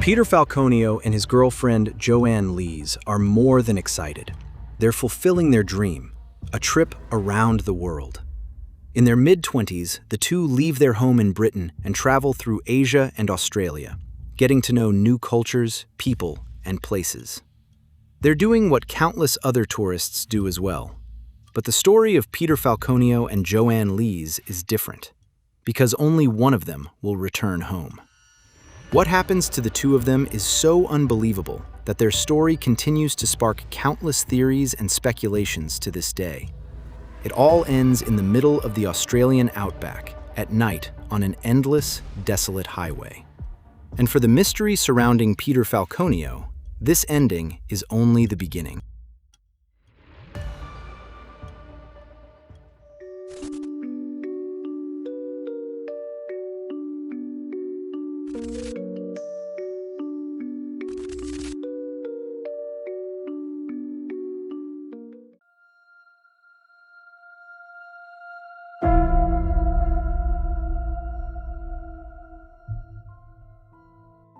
Peter Falconio and his girlfriend Joanne Lees are more than excited. They're fulfilling their dream, a trip around the world. In their mid-20s, the two leave their home in Britain and travel through Asia and Australia, getting to know new cultures, people, and places. They're doing what countless other tourists do as well. But the story of Peter Falconio and Joanne Lees is different, because only one of them will return home. What happens to the two of them is so unbelievable that their story continues to spark countless theories and speculations to this day. It all ends in the middle of the Australian outback, at night, on an endless, desolate highway. And for the mystery surrounding Peter Falconio, this ending is only the beginning.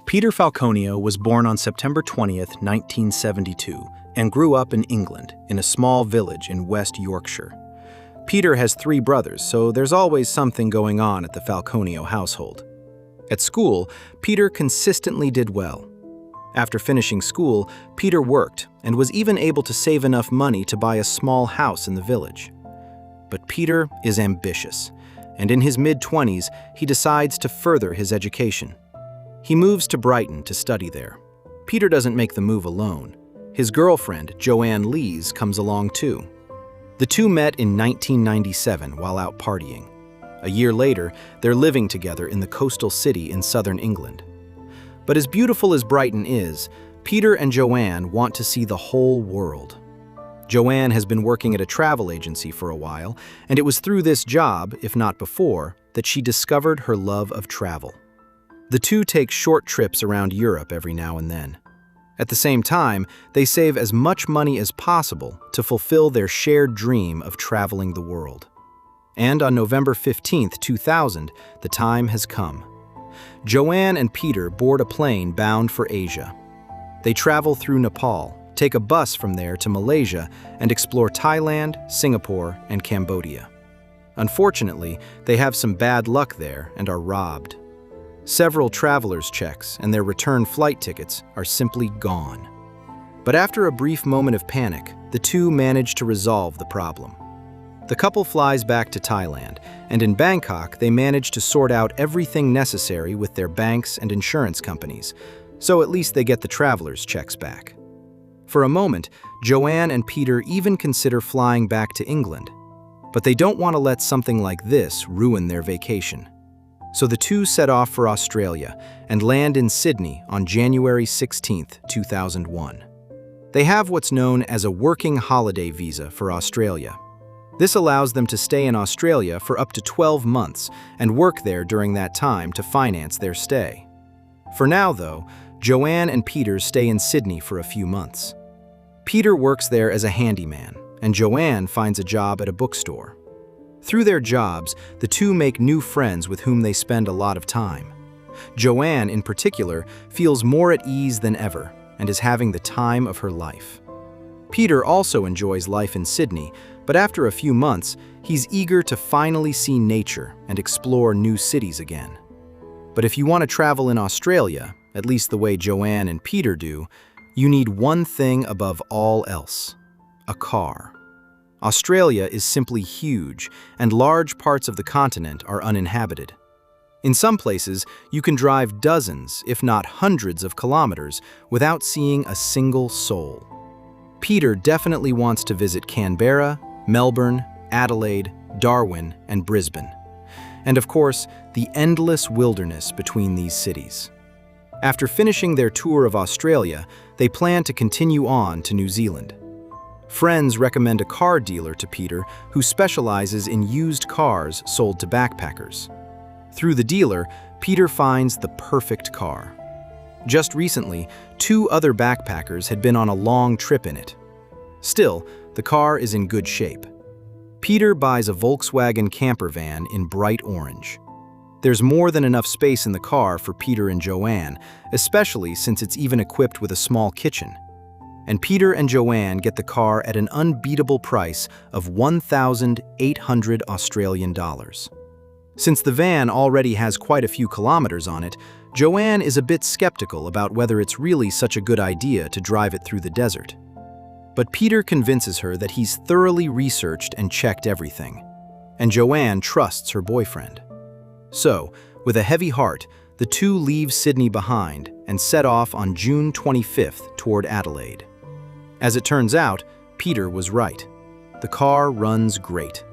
Peter Falconio was born on September 20th, 1972, and grew up in England, in a small village in West Yorkshire. Peter has 3 brothers, so there's always something going on at the Falconio household. At school, Peter consistently did well. After finishing school, Peter worked and was even able to save enough money to buy a small house in the village. But Peter is ambitious, and in his mid-20s, he decides to further his education. He moves to Brighton to study there. Peter doesn't make the move alone. His girlfriend, Joanne Lees, comes along too. The two met in 1997 while out partying. A year later, they're living together in the coastal city in southern England. But as beautiful as Brighton is, Peter and Joanne want to see the whole world. Joanne has been working at a travel agency for a while, and it was through this job, if not before, that she discovered her love of travel. The two take short trips around Europe every now and then. At the same time, they save as much money as possible to fulfill their shared dream of traveling the world. And on November 15, 2000, the time has come. Joanne and Peter board a plane bound for Asia. They travel through Nepal, take a bus from there to Malaysia, and explore Thailand, Singapore, and Cambodia. Unfortunately, they have some bad luck there and are robbed. Several travelers' checks and their return flight tickets are simply gone. But after a brief moment of panic, the two manage to resolve the problem. The couple flies back to Thailand, and in Bangkok they manage to sort out everything necessary with their banks and insurance companies, so at least they get the travelers' checks back. For a moment, Joanne and Peter even consider flying back to England, but they don't want to let something like this ruin their vacation. So the two set off for Australia and land in Sydney on January 16, 2001. They have what's known as a working holiday visa for Australia. This allows them to stay in Australia for up to 12 months and work there during that time to finance their stay. For now, though, Joanne and Peter stay in Sydney for a few months. Peter works there as a handyman, and Joanne finds a job at a bookstore. Through their jobs, the two make new friends with whom they spend a lot of time. Joanne, in particular, feels more at ease than ever and is having the time of her life. Peter also enjoys life in Sydney, but after a few months, he's eager to finally see nature and explore new cities again. But if you want to travel in Australia, at least the way Joanne and Peter do, you need one thing above all else: a car. Australia is simply huge, and large parts of the continent are uninhabited. In some places, you can drive dozens, if not hundreds of kilometers without seeing a single soul. Peter definitely wants to visit Canberra, Melbourne, Adelaide, Darwin, and Brisbane. And of course, the endless wilderness between these cities. After finishing their tour of Australia, they plan to continue on to New Zealand. Friends recommend a car dealer to Peter who specializes in used cars sold to backpackers. Through the dealer, Peter finds the perfect car. Just recently, 2 other backpackers had been on a long trip in it. Still, the car is in good shape. Peter buys a Volkswagen camper van in bright orange. There's more than enough space in the car for Peter and Joanne, especially since it's even equipped with a small kitchen. And Peter and Joanne get the car at an unbeatable price of 1,800 Australian dollars. Since the van already has quite a few kilometers on it, Joanne is a bit skeptical about whether it's really such a good idea to drive it through the desert. But Peter convinces her that he's thoroughly researched and checked everything, and Joanne trusts her boyfriend. So, with a heavy heart, the two leave Sydney behind and set off on June 25th toward Adelaide. As it turns out, Peter was right. The car runs great.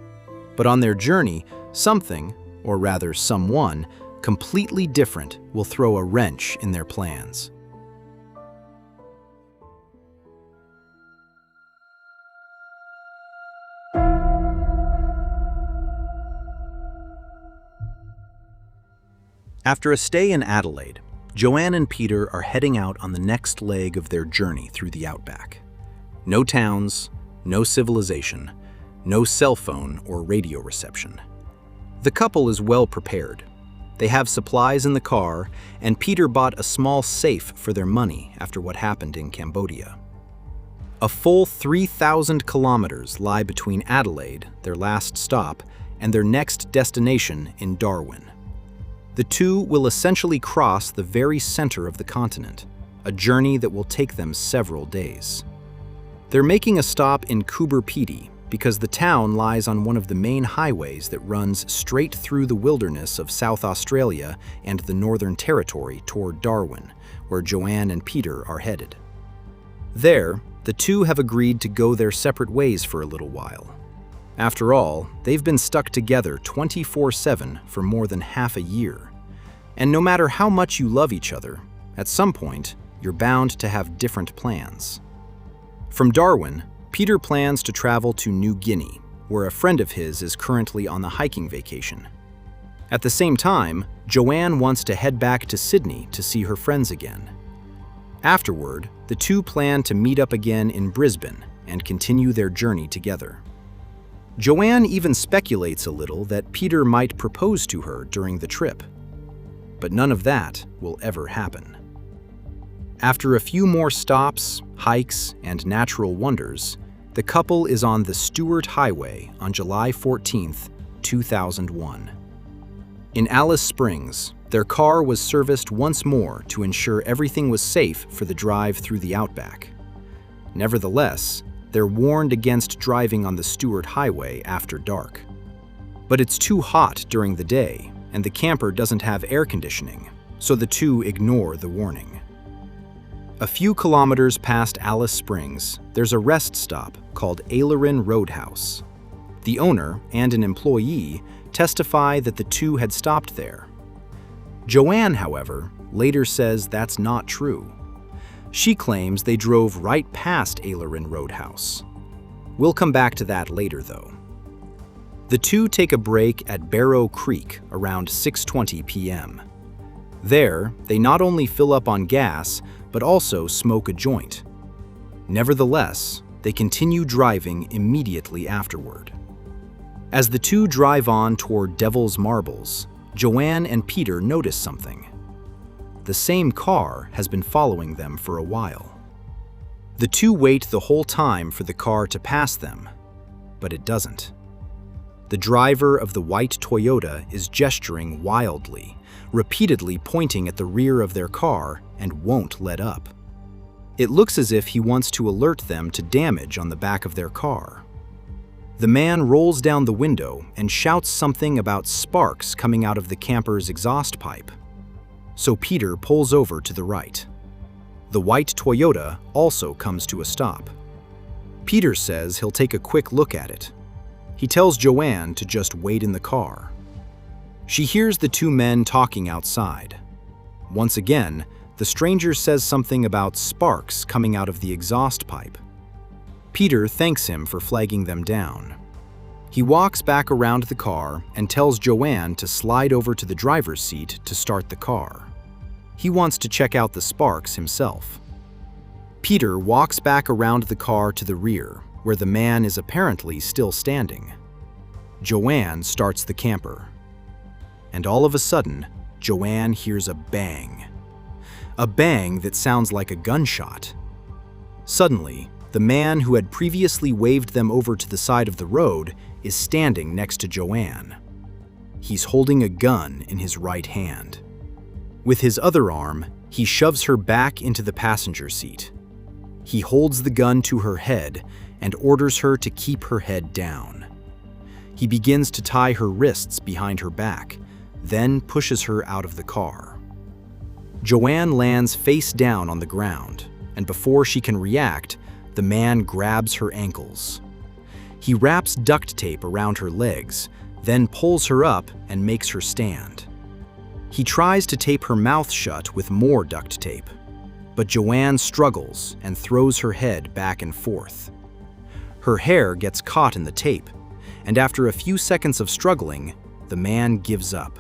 But on their journey, something, or rather someone, completely different will throw a wrench in their plans. After a stay in Adelaide, Joanne and Peter are heading out on the next leg of their journey through the Outback. No towns, no civilization, no cell phone or radio reception. The couple is well prepared. They have supplies in the car, and Peter bought a small safe for their money after what happened in Cambodia. A full 3,000 kilometers lie between Adelaide, their last stop, and their next destination in Darwin. The two will essentially cross the very center of the continent, a journey that will take them several days. They're making a stop in Coober Pedy because the town lies on one of the main highways that runs straight through the wilderness of South Australia and the Northern Territory toward Darwin, where Joanne and Peter are headed. There, the two have agreed to go their separate ways for a little while. After all, they've been stuck together 24/7 for more than half a year. And no matter how much you love each other, at some point, you're bound to have different plans. From Darwin, Peter plans to travel to New Guinea, where a friend of his is currently on the hiking vacation. At the same time, Joanne wants to head back to Sydney to see her friends again. Afterward, the two plan to meet up again in Brisbane and continue their journey together. Joanne even speculates a little that Peter might propose to her during the trip. But none of that will ever happen. After a few more stops, hikes, and natural wonders, the couple is on the Stuart Highway on July 14th, 2001. In Alice Springs, their car was serviced once more to ensure everything was safe for the drive through the Outback. Nevertheless, they're warned against driving on the Stuart Highway after dark. But it's too hot during the day, and the camper doesn't have air conditioning, so the two ignore the warning. A few kilometers past Alice Springs, there's a rest stop called Aileron Roadhouse. The owner and an employee testify that the two had stopped there. Joanne, however, later says that's not true. She claims they drove right past Aileron Roadhouse. We'll come back to that later, though. The two take a break at Barrow Creek around 6:20 p.m. There, they not only fill up on gas, but also smoke a joint. Nevertheless, they continue driving immediately afterward. As the two drive on toward Devil's Marbles, Joanne and Peter notice something. The same car has been following them for a while. The two wait the whole time for the car to pass them, but it doesn't. The driver of the white Toyota is gesturing wildly, repeatedly pointing at the rear of their car and won't let up. It looks as if he wants to alert them to damage on the back of their car. The man rolls down the window and shouts something about sparks coming out of the camper's exhaust pipe. So Peter pulls over to the right. The white Toyota also comes to a stop. Peter says he'll take a quick look at it. He tells Joanne to just wait in the car. She hears the two men talking outside. Once again, the stranger says something about sparks coming out of the exhaust pipe. Peter thanks him for flagging them down. He walks back around the car and tells Joanne to slide over to the driver's seat to start the car. He wants to check out the sparks himself. Peter walks back around the car to the rear, where the man is apparently still standing. Joanne starts the camper. and all of a sudden, Joanne hears a bang. A bang that sounds like a gunshot. Suddenly, the man who had previously waved them over to the side of the road is standing next to Joanne. He's holding a gun in his right hand. With his other arm, he shoves her back into the passenger seat. He holds the gun to her head and orders her to keep her head down. He begins to tie her wrists behind her back, then pushes her out of the car. Joanne lands face down on the ground, and before she can react, the man grabs her ankles. He wraps duct tape around her legs, then pulls her up and makes her stand. He tries to tape her mouth shut with more duct tape, but Joanne struggles and throws her head back and forth. Her hair gets caught in the tape, and after a few seconds of struggling, the man gives up.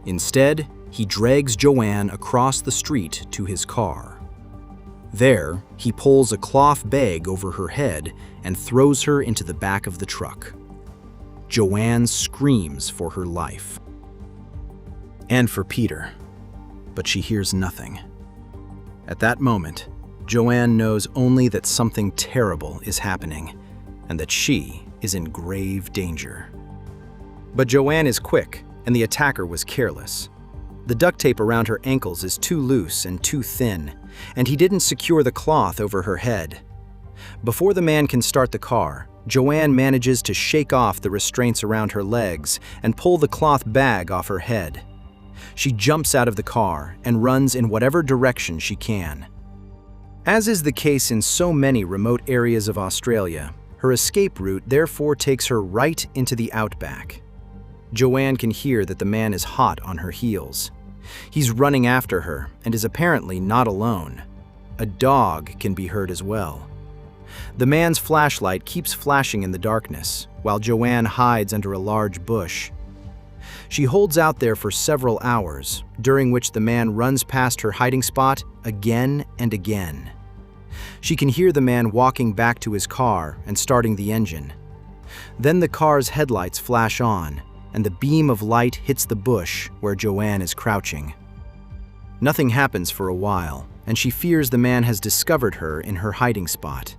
Instead, he drags Joanne across the street to his car. There, he pulls a cloth bag over her head and throws her into the back of the truck. Joanne screams for her life. And for Peter, but she hears nothing. At that moment, Joanne knows only that something terrible is happening and that she is in grave danger. But Joanne is quick, and the attacker was careless. The duct tape around her ankles is too loose and too thin, and he didn't secure the cloth over her head. Before the man can start the car, Joanne manages to shake off the restraints around her legs and pull the cloth bag off her head. She jumps out of the car and runs in whatever direction she can. As is the case in so many remote areas of Australia, her escape route therefore takes her right into the Outback. Joanne can hear that the man is hot on her heels. He's running after her and is apparently not alone. A dog can be heard as well. The man's flashlight keeps flashing in the darkness, while Joanne hides under a large bush. She holds out there for several hours, during which the man runs past her hiding spot again and again. She can hear the man walking back to his car and starting the engine. Then the car's headlights flash on, and the beam of light hits the bush where Joanne is crouching. Nothing happens for a while, and she fears the man has discovered her in her hiding spot.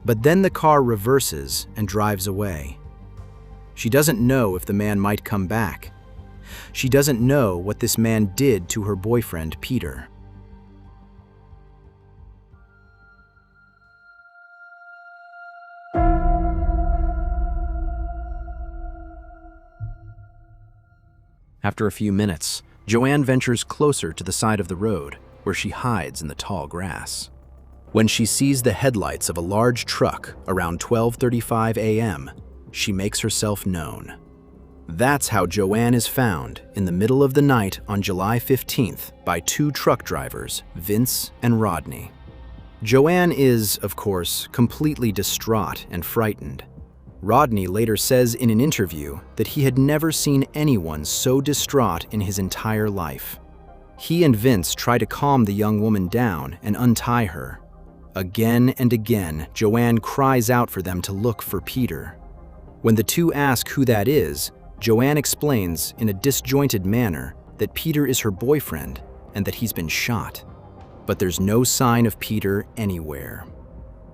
But then the car reverses and drives away. She doesn't know if the man might come back. She doesn't know what this man did to her boyfriend, Peter. After a few minutes, Joanne ventures closer to the side of the road, where she hides in the tall grass. When she sees the headlights of a large truck around 12:35 a.m., she makes herself known. That's how Joanne is found in the middle of the night on July 15th by two truck drivers, Vince and Rodney. Joanne is, of course, completely distraught and frightened. Rodney later says in an interview that he had never seen anyone so distraught in his entire life. He and Vince try to calm the young woman down and untie her. Again and again, Joanne cries out for them to look for Peter. When the two ask who that is, Joanne explains in a disjointed manner that Peter is her boyfriend and that he's been shot. But there's no sign of Peter anywhere.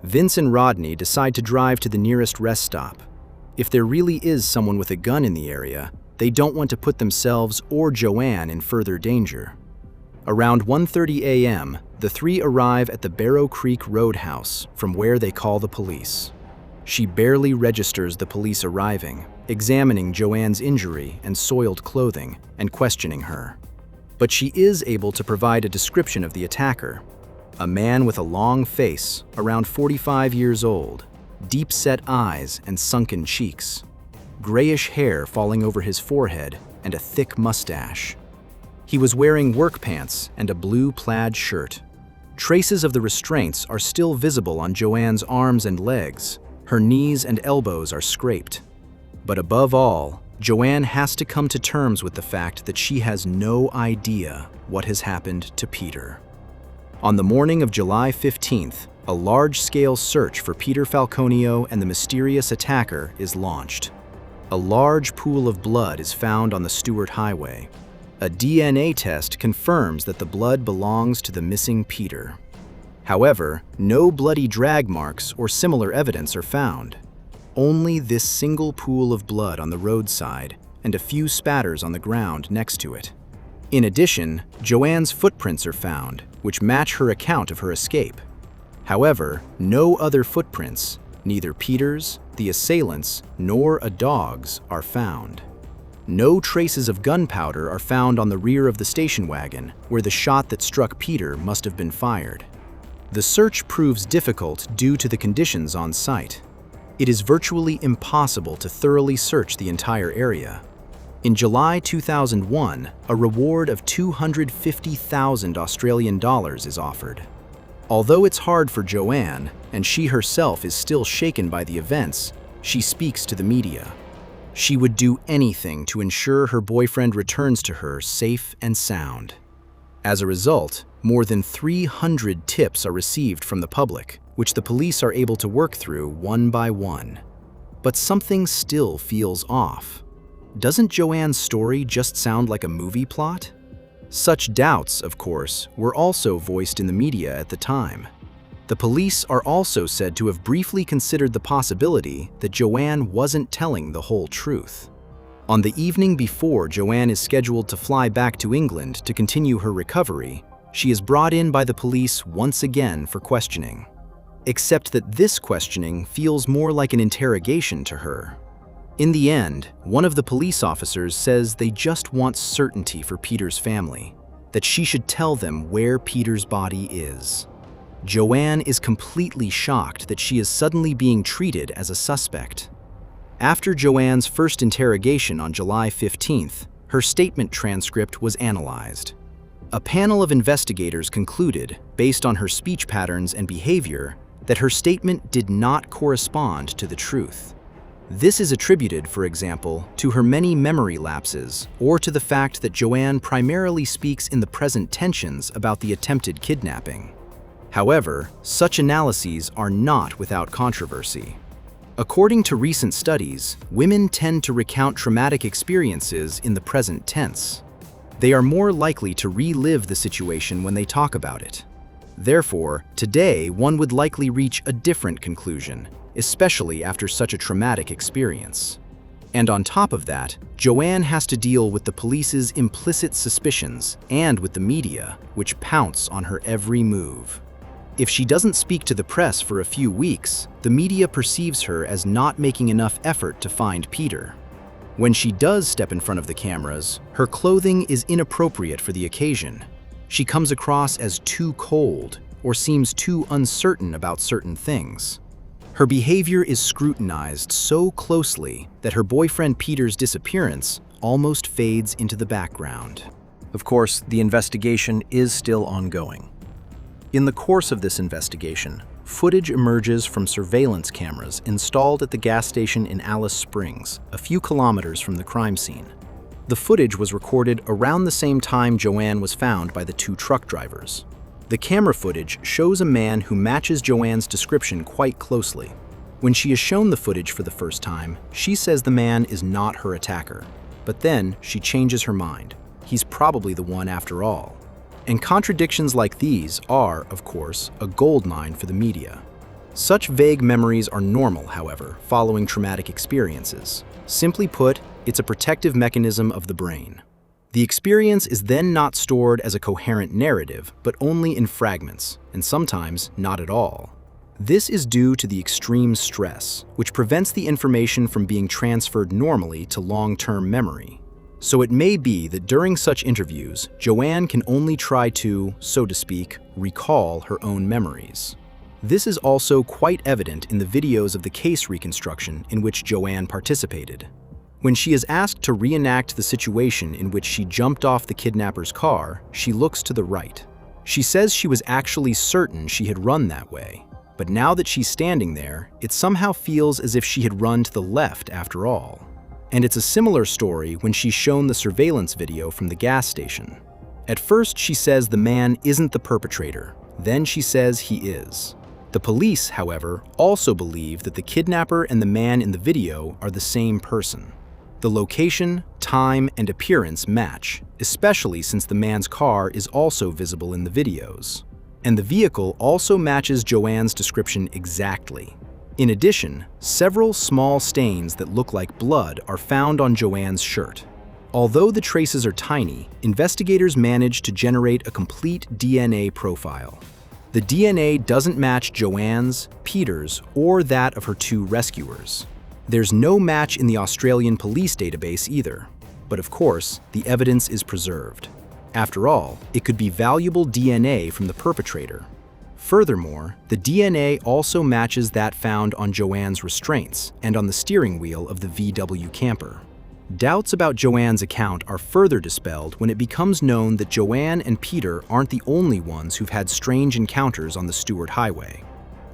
Vince and Rodney decide to drive to the nearest rest stop. If there really is someone with a gun in the area, they don't want to put themselves or Joanne in further danger. Around 1:30 a.m., the three arrive at the Barrow Creek Roadhouse, from where they call the police. She barely registers the police arriving, examining Joanne's injury and soiled clothing, and questioning her. But she is able to provide a description of the attacker. A man with a long face, around 45 years old, deep-set eyes and sunken cheeks, grayish hair falling over his forehead, and a thick mustache. He was wearing work pants and a blue plaid shirt. Traces of the restraints are still visible on Joanne's arms and legs. Her knees and elbows are scraped. But above all, Joanne has to come to terms with the fact that she has no idea what has happened to Peter. On the morning of July 15th, a large-scale search for Peter Falconio and the mysterious attacker is launched. A large pool of blood is found on the Stuart Highway. A DNA test confirms that the blood belongs to the missing Peter. However, no bloody drag marks or similar evidence are found. Only this single pool of blood on the roadside and a few spatters on the ground next to it. In addition, Joanne's footprints are found, which match her account of her escape. However, no other footprints, neither Peter's, the assailant's, nor a dog's, are found. No traces of gunpowder are found on the rear of the station wagon, where the shot that struck Peter must have been fired. The search proves difficult due to the conditions on site. It is virtually impossible to thoroughly search the entire area. In July 2001, a reward of 250,000 Australian dollars is offered. Although it's hard for Joanne, and she herself is still shaken by the events, she speaks to the media. She would do anything to ensure her boyfriend returns to her safe and sound. As a result, more than 300 tips are received from the public, which the police are able to work through one by one. But something still feels off. Doesn't Joanne's story just sound like a movie plot? Such doubts, of course, were also voiced in the media at the time. The police are also said to have briefly considered the possibility that Joanne wasn't telling the whole truth. On the evening before Joanne is scheduled to fly back to England to continue her recovery, she is brought in by the police once again for questioning. Except that this questioning feels more like an interrogation to her. In the end, one of the police officers says they just want certainty for Peter's family, that she should tell them where Peter's body is. Joanne is completely shocked that she is suddenly being treated as a suspect. After Joanne's first interrogation on July 15th, her statement transcript was analyzed. A panel of investigators concluded, based on her speech patterns and behavior, that her statement did not correspond to the truth. This is attributed, for example, to her many memory lapses or to the fact that Joanne primarily speaks in the present tensions about the attempted kidnapping. However, such analyses are not without controversy. According to recent studies, women tend to recount traumatic experiences in the present tense. They are more likely to relive the situation when they talk about it. Therefore, today one would likely reach a different conclusion, especially after such a traumatic experience. And on top of that, Joanne has to deal with the police's implicit suspicions and with the media, which pounce on her every move. If she doesn't speak to the press for a few weeks, the media perceives her as not making enough effort to find Peter. When she does step in front of the cameras, her clothing is inappropriate for the occasion. She comes across as too cold or seems too uncertain about certain things. Her behavior is scrutinized so closely that her boyfriend Peter's disappearance almost fades into the background. Of course, the investigation is still ongoing. In the course of this investigation, footage emerges from surveillance cameras installed at the gas station in Alice Springs, a few kilometers from the crime scene. The footage was recorded around the same time Joanne was found by the two truck drivers. The camera footage shows a man who matches Joanne's description quite closely. When she is shown the footage for the first time, she says the man is not her attacker. But then she changes her mind. He's probably the one after all. And contradictions like these are, of course, a goldmine for the media. Such vague memories are normal, however, following traumatic experiences. Simply put, it's a protective mechanism of the brain. The experience is then not stored as a coherent narrative, but only in fragments, and sometimes not at all. This is due to the extreme stress, which prevents the information from being transferred normally to long-term memory. So it may be that during such interviews, Joanne can only try to, so to speak, recall her own memories. This is also quite evident in the videos of the case reconstruction in which Joanne participated. When she is asked to reenact the situation in which she jumped off the kidnapper's car, she looks to the right. She says she was actually certain she had run that way, but now that she's standing there, it somehow feels as if she had run to the left after all. And it's a similar story when she's shown the surveillance video from the gas station. At first, she says the man isn't the perpetrator. Then she says he is. The police, however, also believe that the kidnapper and the man in the video are the same person. The location, time, and appearance match, especially since the man's car is also visible in the videos. And the vehicle also matches Joanne's description exactly. In addition, several small stains that look like blood are found on Joanne's shirt. Although the traces are tiny, investigators managed to generate a complete DNA profile. The DNA doesn't match Joanne's, Peter's, or that of her two rescuers. There's no match in the Australian police database either. But of course, the evidence is preserved. After all, it could be valuable DNA from the perpetrator. Furthermore, the DNA also matches that found on Joanne's restraints and on the steering wheel of the VW camper. Doubts about Joanne's account are further dispelled when it becomes known that Joanne and Peter aren't the only ones who've had strange encounters on the Stuart Highway.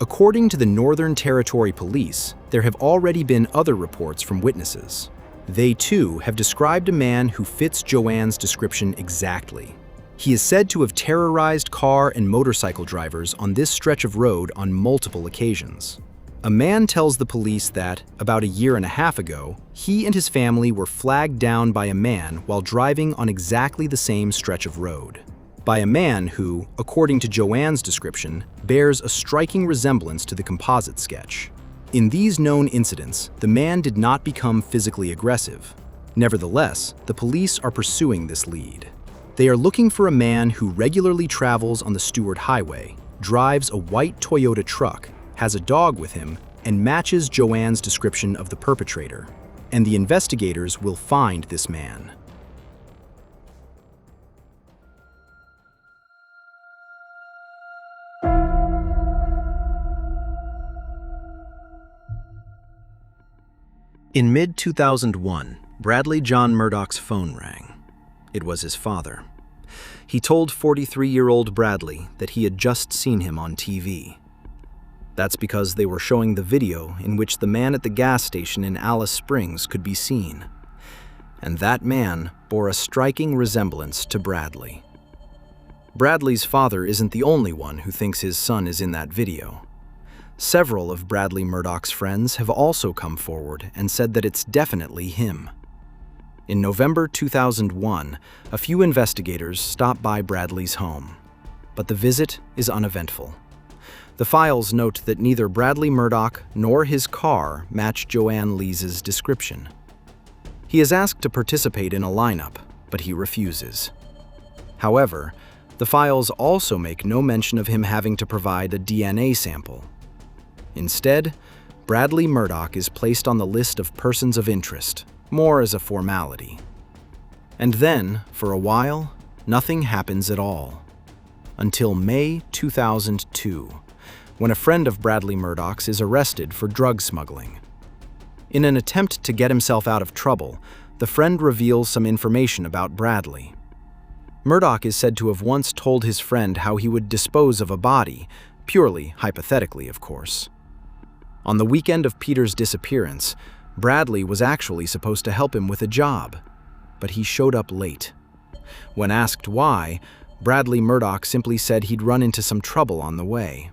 According to the Northern Territory Police, there have already been other reports from witnesses. They too have described a man who fits Joanne's description exactly. He is said to have terrorized car and motorcycle drivers on this stretch of road on multiple occasions. A man tells the police that, about a year and a half ago, he and his family were flagged down by a man while driving on exactly the same stretch of road. By a man who, according to Joanne's description, bears a striking resemblance to the composite sketch. In these known incidents, the man did not become physically aggressive. Nevertheless, the police are pursuing this lead. They are looking for a man who regularly travels on the Stuart Highway, drives a white Toyota truck, has a dog with him, and matches Joanne's description of the perpetrator. And the investigators will find this man. In mid-2001, Bradley John Murdoch's phone rang. It was his father. He told 43-year-old Bradley that he had just seen him on TV. That's because they were showing the video in which the man at the gas station in Alice Springs could be seen. And that man bore a striking resemblance to Bradley. Bradley's father isn't the only one who thinks his son is in that video. Several of Bradley Murdoch's friends have also come forward and said that it's definitely him. In November 2001, a few investigators stopped by Bradley's home, but the visit is uneventful. The files note that neither Bradley Murdoch nor his car match Joanne Lees' description. He is asked to participate in a lineup, but he refuses. However, the files also make no mention of him having to provide a DNA sample. Instead, Bradley Murdoch is placed on the list of persons of interest, more as a formality. And then, for a while, nothing happens at all. Until May 2002, when a friend of Bradley Murdoch's is arrested for drug smuggling. In an attempt to get himself out of trouble, the friend reveals some information about Bradley. Murdoch is said to have once told his friend how he would dispose of a body, purely hypothetically, of course. On the weekend of Peter's disappearance, Bradley was actually supposed to help him with a job, but he showed up late. When asked why, Bradley Murdoch simply said he'd run into some trouble on the way.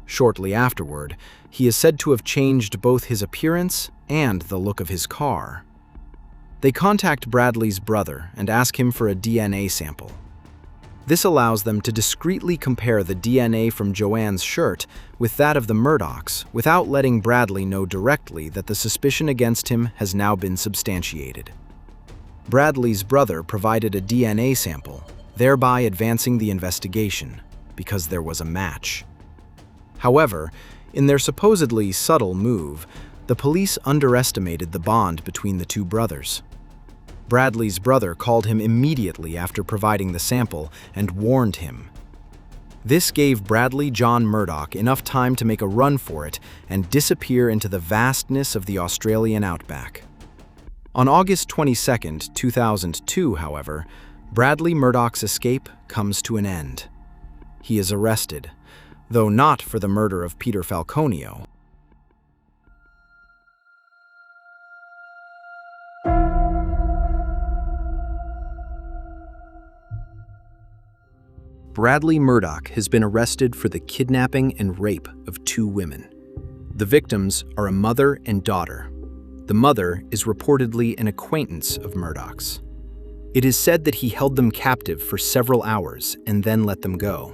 Shortly afterward, he is said to have changed both his appearance and the look of his car. They contact Bradley's brother and ask him for a DNA sample. This allows them to discreetly compare the DNA from Joanne's shirt with that of the Murdochs without letting Bradley know directly that the suspicion against him has now been substantiated. Bradley's brother provided a DNA sample, thereby advancing the investigation, because there was a match. However, in their supposedly subtle move, the police underestimated the bond between the two brothers. Bradley's brother called him immediately after providing the sample and warned him. This gave Bradley John Murdoch enough time to make a run for it and disappear into the vastness of the Australian Outback. On August 22, 2002, however, Bradley Murdoch's escape comes to an end. He is arrested, though not for the murder of Peter Falconio. Bradley Murdoch has been arrested for the kidnapping and rape of 2 women. The victims are a mother and daughter. The mother is reportedly an acquaintance of Murdoch's. It is said that he held them captive for several hours and then let them go.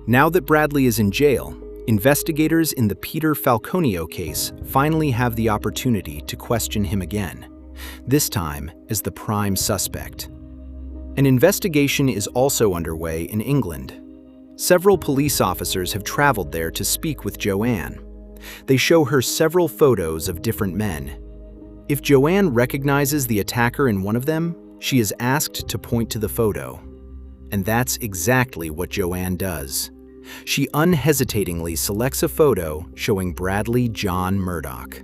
Now that Bradley is in jail, investigators in the Peter Falconio case finally have the opportunity to question him again, this time as the prime suspect. An investigation is also underway in England. Several police officers have traveled there to speak with Joanne. They show her several photos of different men. If Joanne recognizes the attacker in one of them, she is asked to point to the photo. And that's exactly what Joanne does. She unhesitatingly selects a photo showing Bradley John Murdoch.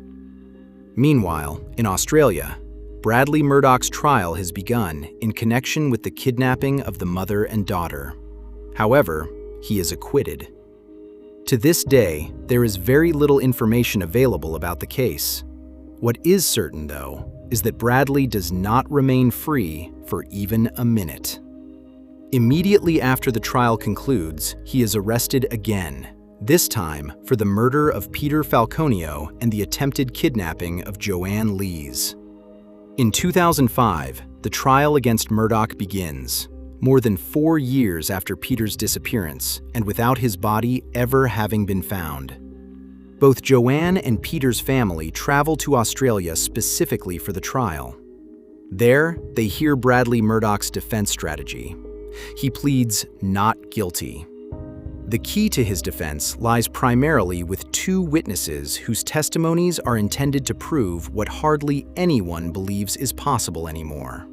Meanwhile, in Australia, Bradley Murdoch's trial has begun in connection with the kidnapping of the mother and daughter. However, he is acquitted. To this day, there is very little information available about the case. What is certain, though, is that Bradley does not remain free for even a minute. Immediately after the trial concludes, he is arrested again, this time for the murder of Peter Falconio and the attempted kidnapping of Joanne Lees. In 2005, the trial against Murdoch begins, more than 4 years after Peter's disappearance and without his body ever having been found. Both Joanne and Peter's family travel to Australia specifically for the trial. There, they hear Bradley Murdoch's defense strategy. He pleads not guilty. The key to his defense lies primarily with 2 witnesses whose testimonies are intended to prove what hardly anyone believes is possible anymore: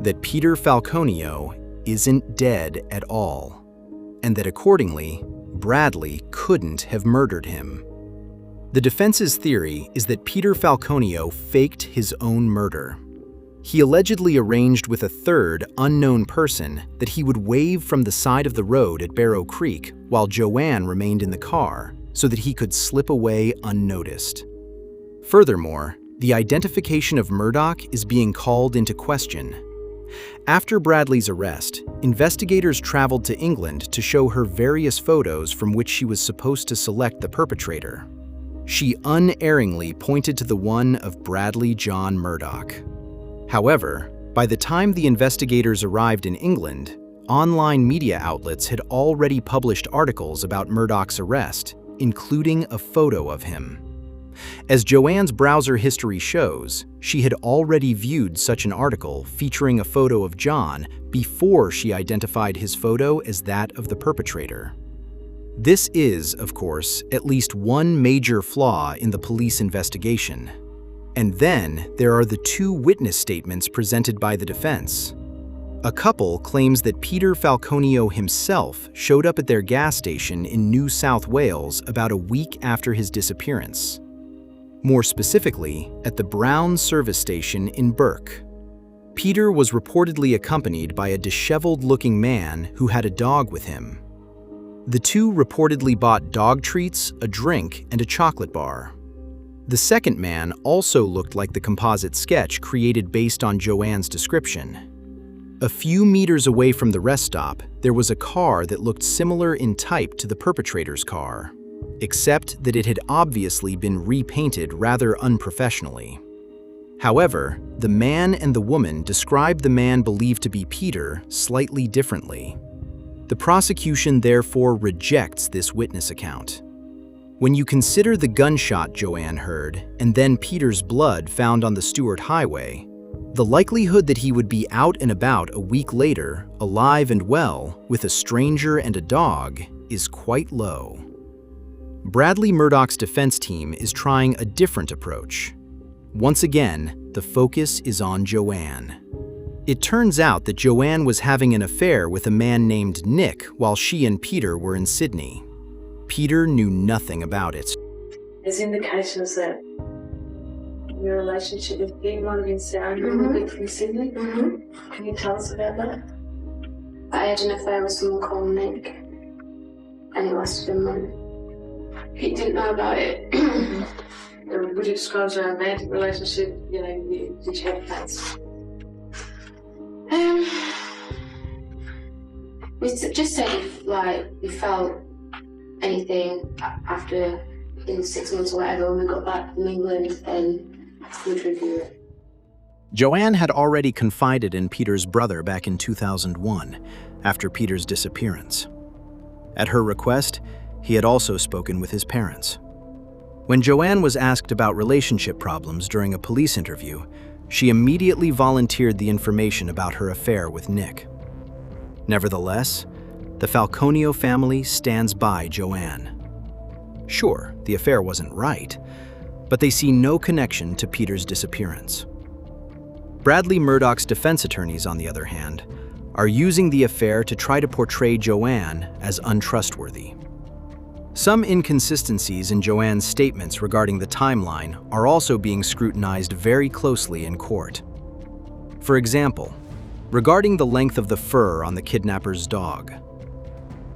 that Peter Falconio isn't dead at all, and that accordingly, Bradley couldn't have murdered him. The defense's theory is that Peter Falconio faked his own murder. He allegedly arranged with a third, unknown person that he would wave from the side of the road at Barrow Creek while Joanne remained in the car so that he could slip away unnoticed. Furthermore, the identification of Murdoch is being called into question. After Bradley's arrest, investigators traveled to England to show her various photos from which she was supposed to select the perpetrator. She unerringly pointed to the one of Bradley John Murdoch. However, by the time the investigators arrived in England, online media outlets had already published articles about Murdoch's arrest, including a photo of him. As Joanne's browser history shows, she had already viewed such an article featuring a photo of John before she identified his photo as that of the perpetrator. This is, of course, at least one major flaw in the police investigation. And then there are the 2 witness statements presented by the defense. A couple claims that Peter Falconio himself showed up at their gas station in New South Wales about a week after his disappearance. More specifically, at the Brown service station in Burke. Peter was reportedly accompanied by a disheveled-looking man who had a dog with him. The 2 reportedly bought dog treats, a drink, and a chocolate bar. The second man also looked like the composite sketch created based on Joanne's description. A few meters away from the rest stop, there was a car that looked similar in type to the perpetrator's car, except that it had obviously been repainted rather unprofessionally. However, the man and the woman described the man believed to be Peter slightly differently. The prosecution therefore rejects this witness account. When you consider the gunshot Joanne heard and then Peter's blood found on the Stuart Highway, the likelihood that he would be out and about a week later, alive and well, with a stranger and a dog, is quite low. Bradley Murdoch's defense team is trying a different approach. Once again, the focus is on Joanne. It turns out that Joanne was having an affair with a man named Nick while she and Peter were in Sydney. Peter knew nothing about it. There's indications that your relationship with Pete might have been soured a little bit from Sydney. Can you tell us about that? I had an affair with someone called Nick, and it lasted a month. Pete didn't know about it. Would you describe as a romantic relationship? Did you have plans? We just said if we felt anything after in 6 months or whatever when we got back from England, and which would be it. Joanne had already confided in Peter's brother back in 2001, after Peter's disappearance. At her request, he had also spoken with his parents. When Joanne was asked about relationship problems during a police interview, she immediately volunteered the information about her affair with Nick. Nevertheless, the Falconio family stands by Joanne. Sure, the affair wasn't right, but they see no connection to Peter's disappearance. Bradley Murdoch's defense attorneys, on the other hand, are using the affair to try to portray Joanne as untrustworthy. Some inconsistencies in Joanne's statements regarding the timeline are also being scrutinized very closely in court. For example, regarding the length of the fur on the kidnapper's dog.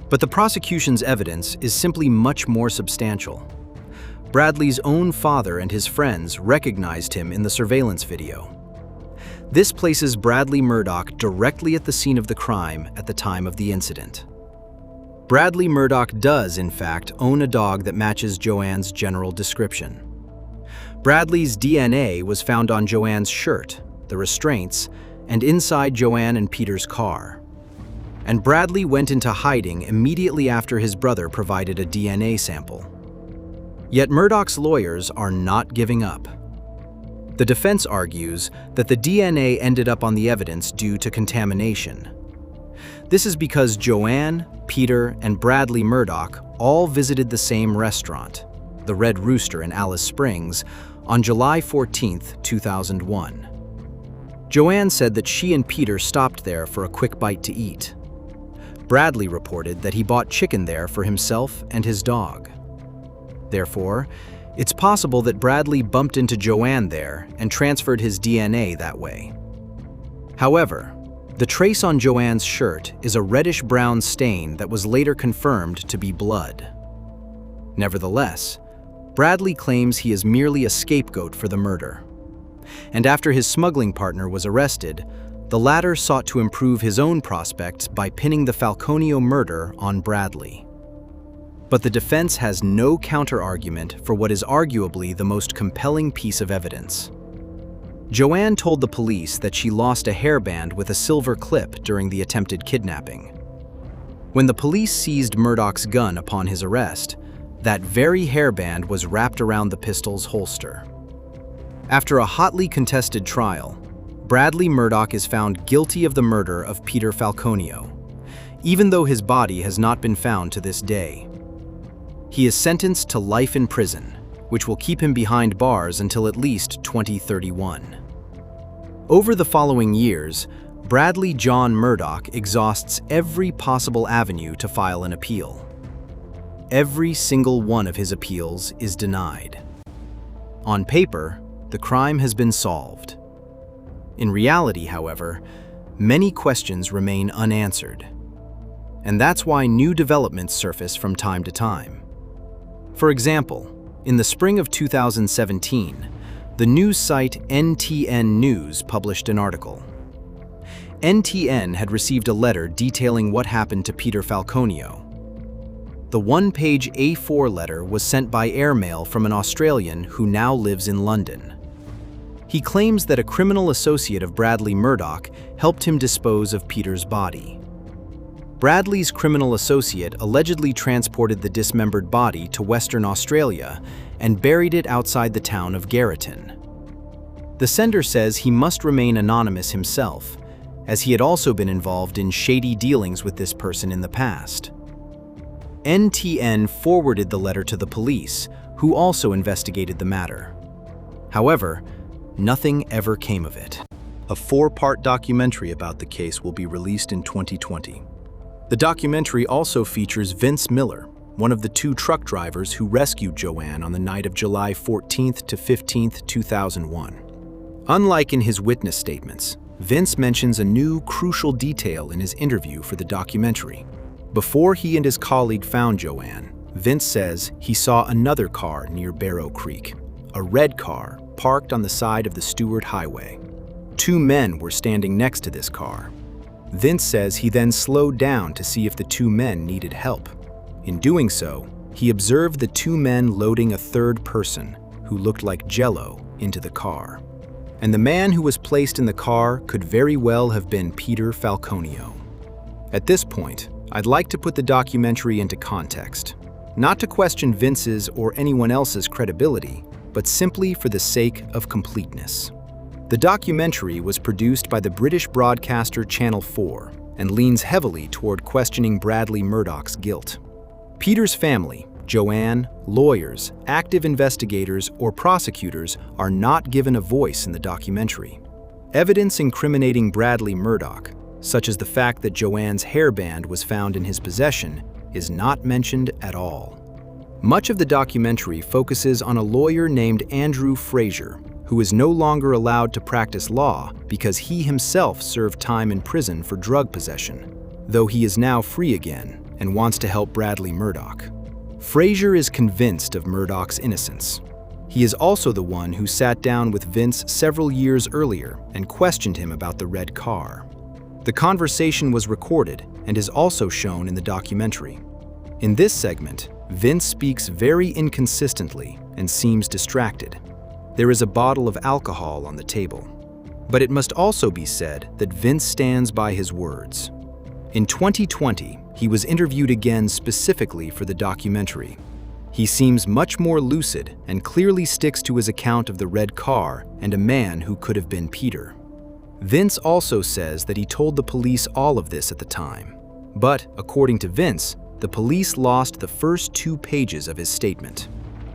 But the prosecution's evidence is simply much more substantial. Bradley's own father and his friends recognized him in the surveillance video. This places Bradley Murdoch directly at the scene of the crime at the time of the incident. Bradley Murdoch does, in fact, own a dog that matches Joanne's general description. Bradley's DNA was found on Joanne's shirt, the restraints, and inside Joanne and Peter's car. And Bradley went into hiding immediately after his brother provided a DNA sample. Yet Murdoch's lawyers are not giving up. The defense argues that the DNA ended up on the evidence due to contamination. This is because Joanne, Peter, and Bradley Murdoch all visited the same restaurant, the Red Rooster in Alice Springs, on July 14, 2001. Joanne said that she and Peter stopped there for a quick bite to eat. Bradley reported that he bought chicken there for himself and his dog. Therefore, it's possible that Bradley bumped into Joanne there and transferred his DNA that way. However, the trace on Joanne's shirt is a reddish-brown stain that was later confirmed to be blood. Nevertheless, Bradley claims he is merely a scapegoat for the murder. And after his smuggling partner was arrested, the latter sought to improve his own prospects by pinning the Falconio murder on Bradley. But the defense has no counter-argument for what is arguably the most compelling piece of evidence. Joanne told the police that she lost a hairband with a silver clip during the attempted kidnapping. When the police seized Murdoch's gun upon his arrest, that very hairband was wrapped around the pistol's holster. After a hotly contested trial, Bradley Murdoch is found guilty of the murder of Peter Falconio, even though his body has not been found to this day. He is sentenced to life in prison, which will keep him behind bars until at least 2031. Over the following years, Bradley John Murdoch exhausts every possible avenue to file an appeal. Every single one of his appeals is denied. On paper, the crime has been solved. In reality, however, many questions remain unanswered. And that's why new developments surface from time to time. For example, in the spring of 2017, the news site NTN News published an article. NTN had received a letter detailing what happened to Peter Falconio. The one-page A4 letter was sent by airmail from an Australian who now lives in London. He claims that a criminal associate of Bradley Murdoch helped him dispose of Peter's body. Bradley's criminal associate allegedly transported the dismembered body to Western Australia and buried it outside the town of Gerritton. The sender says he must remain anonymous himself, as he had also been involved in shady dealings with this person in the past. NTN forwarded the letter to the police, who also investigated the matter. However, nothing ever came of it. A 4-part documentary about the case will be released in 2020. The documentary also features Vince Miller, one of the 2 truck drivers who rescued Joanne on the night of July 14th to 15th, 2001. Unlike in his witness statements, Vince mentions a new, crucial detail in his interview for the documentary. Before he and his colleague found Joanne, Vince says he saw another car near Barrow Creek, a red car parked on the side of the Stuart Highway. 2 men were standing next to this car. Vince says he then slowed down to see if the 2 men needed help. In doing so, he observed the 2 men loading a third person who looked like Jell-O into the car. And the man who was placed in the car could very well have been Peter Falconio. At this point, I'd like to put the documentary into context, not to question Vince's or anyone else's credibility, but simply for the sake of completeness. The documentary was produced by the British broadcaster Channel 4 and leans heavily toward questioning Bradley Murdoch's guilt. Peter's family, Joanne, lawyers, active investigators, or prosecutors are not given a voice in the documentary. Evidence incriminating Bradley Murdoch, such as the fact that Joanne's hairband was found in his possession, is not mentioned at all. Much of the documentary focuses on a lawyer named Andrew Fraser, who is no longer allowed to practice law because he himself served time in prison for drug possession, though he is now free again and wants to help Bradley Murdoch. Fraser is convinced of Murdoch's innocence. He is also the one who sat down with Vince several years earlier and questioned him about the red car. The conversation was recorded and is also shown in the documentary. In this segment, Vince speaks very inconsistently and seems distracted. There is a bottle of alcohol on the table. But it must also be said that Vince stands by his words. In 2020, he was interviewed again specifically for the documentary. He seems much more lucid and clearly sticks to his account of the red car and a man who could have been Peter. Vince also says that he told the police all of this at the time. But, according to Vince, the police lost the first 2 pages of his statement.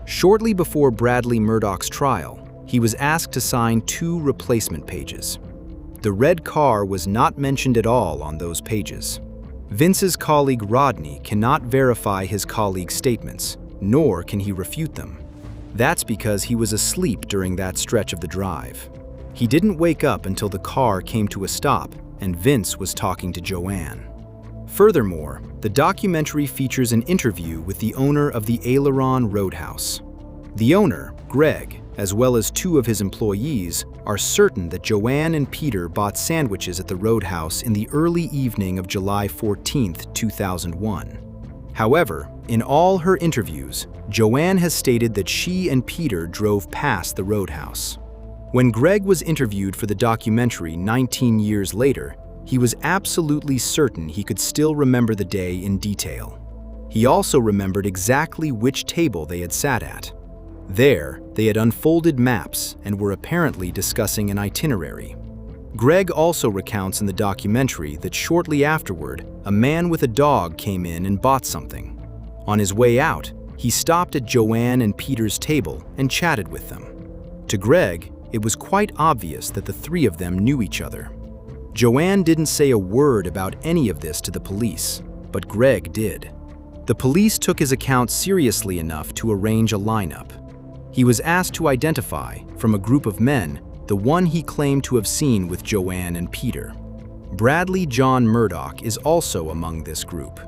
Shortly before Bradley Murdoch's trial, he was asked to sign 2 replacement pages. The red car was not mentioned at all on those pages. Vince's colleague Rodney cannot verify his colleague's statements, nor can he refute them. That's because he was asleep during that stretch of the drive. He didn't wake up until the car came to a stop and Vince was talking to Joanne. Furthermore, the documentary features an interview with the owner of the Aileron Roadhouse. The owner, Greg, as well as 2 of his employees, are certain that Joanne and Peter bought sandwiches at the Roadhouse in the early evening of July 14, 2001. However, in all her interviews, Joanne has stated that she and Peter drove past the Roadhouse. When Greg was interviewed for the documentary 19 years later, he was absolutely certain he could still remember the day in detail. He also remembered exactly which table they had sat at. There, they had unfolded maps and were apparently discussing an itinerary. Greg also recounts in the documentary that shortly afterward, a man with a dog came in and bought something. On his way out, he stopped at Joanne and Peter's table and chatted with them. To Greg, it was quite obvious that the 3 of them knew each other. Joanne didn't say a word about any of this to the police, but Greg did. The police took his account seriously enough to arrange a lineup. He was asked to identify, from a group of men, the one he claimed to have seen with Joanne and Peter. Bradley John Murdoch is also among this group.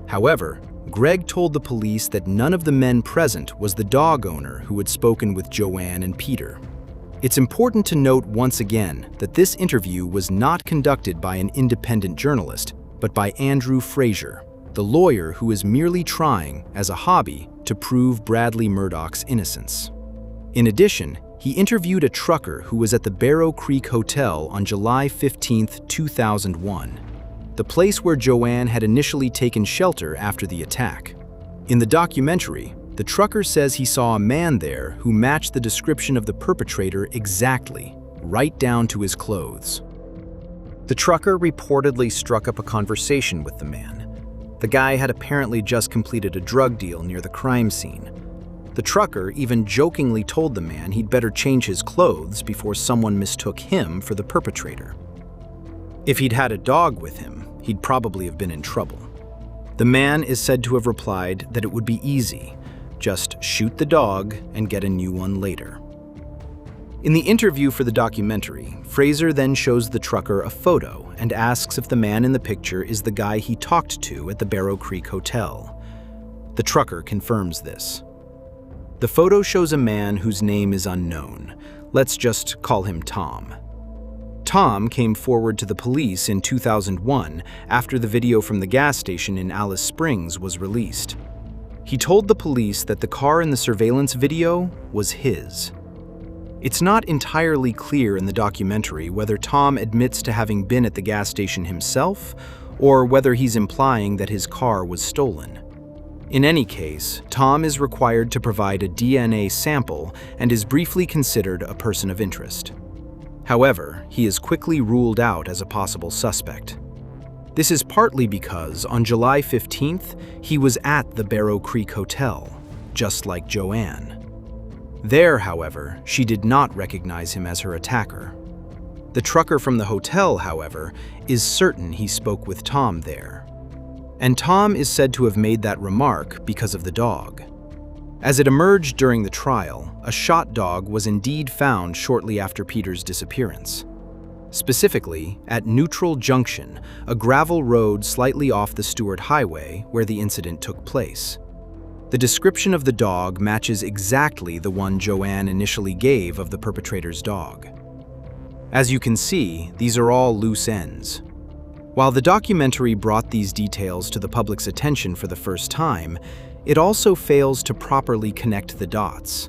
However, Greg told the police that none of the men present was the dog owner who had spoken with Joanne and Peter. It's important to note once again that this interview was not conducted by an independent journalist, but by Andrew Fraser, the lawyer who is merely trying, as a hobby, to prove Bradley Murdoch's innocence. In addition, he interviewed a trucker who was at the Barrow Creek Hotel on July 15, 2001, the place where Joanne had initially taken shelter after the attack. In the documentary, the trucker says he saw a man there who matched the description of the perpetrator exactly, right down to his clothes. The trucker reportedly struck up a conversation with the man. The guy had apparently just completed a drug deal near the crime scene. The trucker even jokingly told the man he'd better change his clothes before someone mistook him for the perpetrator. If he'd had a dog with him, he'd probably have been in trouble. The man is said to have replied that it would be easy. Just shoot the dog and get a new one later. In the interview for the documentary, Fraser then shows the trucker a photo and asks if the man in the picture is the guy he talked to at the Barrow Creek Hotel. The trucker confirms this. The photo shows a man whose name is unknown. Let's just call him Tom. Tom came forward to the police in 2001 after the video from the gas station in Alice Springs was released. He told the police that the car in the surveillance video was his. It's not entirely clear in the documentary whether Tom admits to having been at the gas station himself or whether he's implying that his car was stolen. In any case, Tom is required to provide a DNA sample and is briefly considered a person of interest. However, he is quickly ruled out as a possible suspect. This is partly because on July 15th, he was at the Barrow Creek Hotel, just like Joanne. There, however, she did not recognize him as her attacker. The trucker from the hotel, however, is certain he spoke with Tom there. And Tom is said to have made that remark because of the dog. As it emerged during the trial, a shot dog was indeed found shortly after Peter's disappearance. Specifically, at Neutral Junction, a gravel road slightly off the Stuart Highway where the incident took place. The description of the dog matches exactly the one Joanne initially gave of the perpetrator's dog. As you can see, these are all loose ends. While the documentary brought these details to the public's attention for the first time, it also fails to properly connect the dots.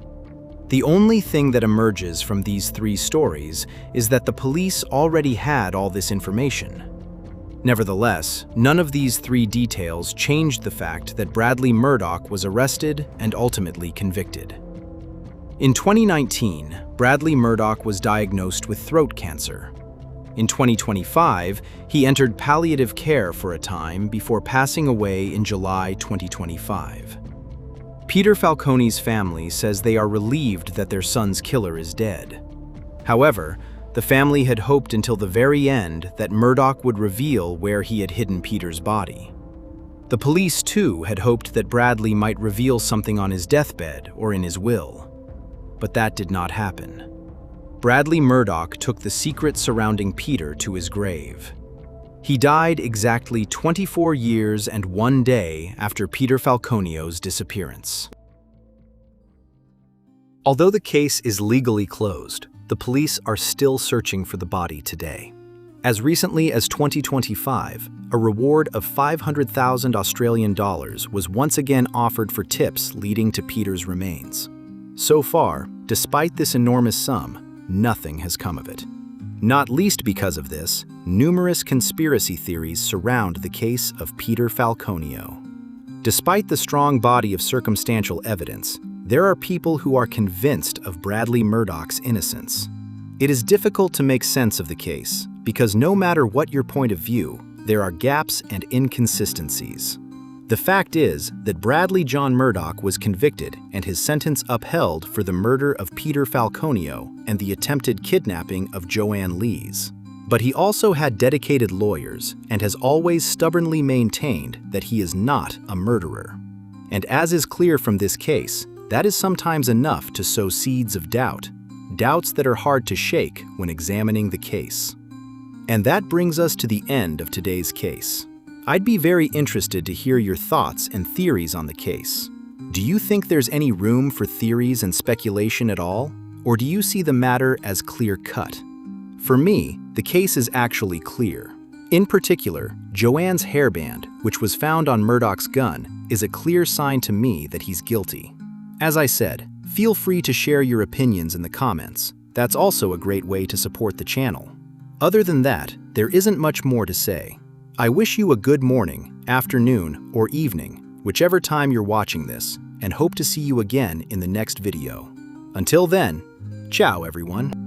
The only thing that emerges from these three stories is that the police already had all this information. Nevertheless, none of these three details changed the fact that Bradley Murdoch was arrested and ultimately convicted. In 2019, Bradley Murdoch was diagnosed with throat cancer. In 2025, he entered palliative care for a time before passing away in July 2025. Peter Falcone's family says they are relieved that their son's killer is dead. However, the family had hoped until the very end that Murdoch would reveal where he had hidden Peter's body. The police, too, had hoped that Bradley might reveal something on his deathbed or in his will. But that did not happen. Bradley Murdoch took the secret surrounding Peter to his grave. He died exactly 24 years and 1 day after Peter Falconio's disappearance. Although the case is legally closed, the police are still searching for the body today. As recently as 2025, a reward of 500,000 Australian dollars was once again offered for tips leading to Peter's remains. So far, despite this enormous sum, nothing has come of it. Not least because of this, numerous conspiracy theories surround the case of Peter Falconio. Despite the strong body of circumstantial evidence, there are people who are convinced of Bradley Murdoch's innocence. It is difficult to make sense of the case because no matter what your point of view, there are gaps and inconsistencies. The fact is that Bradley John Murdoch was convicted and his sentence upheld for the murder of Peter Falconio and the attempted kidnapping of Joanne Lees. But he also had dedicated lawyers and has always stubbornly maintained that he is not a murderer. And as is clear from this case, that is sometimes enough to sow seeds of doubt, doubts that are hard to shake when examining the case. And that brings us to the end of today's case. I'd be very interested to hear your thoughts and theories on the case. Do you think there's any room for theories and speculation at all? Or do you see the matter as clear-cut? For me, the case is actually clear. In particular, Joanne's hairband, which was found on Murdoch's gun, is a clear sign to me that he's guilty. As I said, feel free to share your opinions in the comments. That's also a great way to support the channel. Other than that, there isn't much more to say. I wish you a good morning, afternoon, or evening, whichever time you're watching this, and hope to see you again in the next video. Until then, ciao everyone.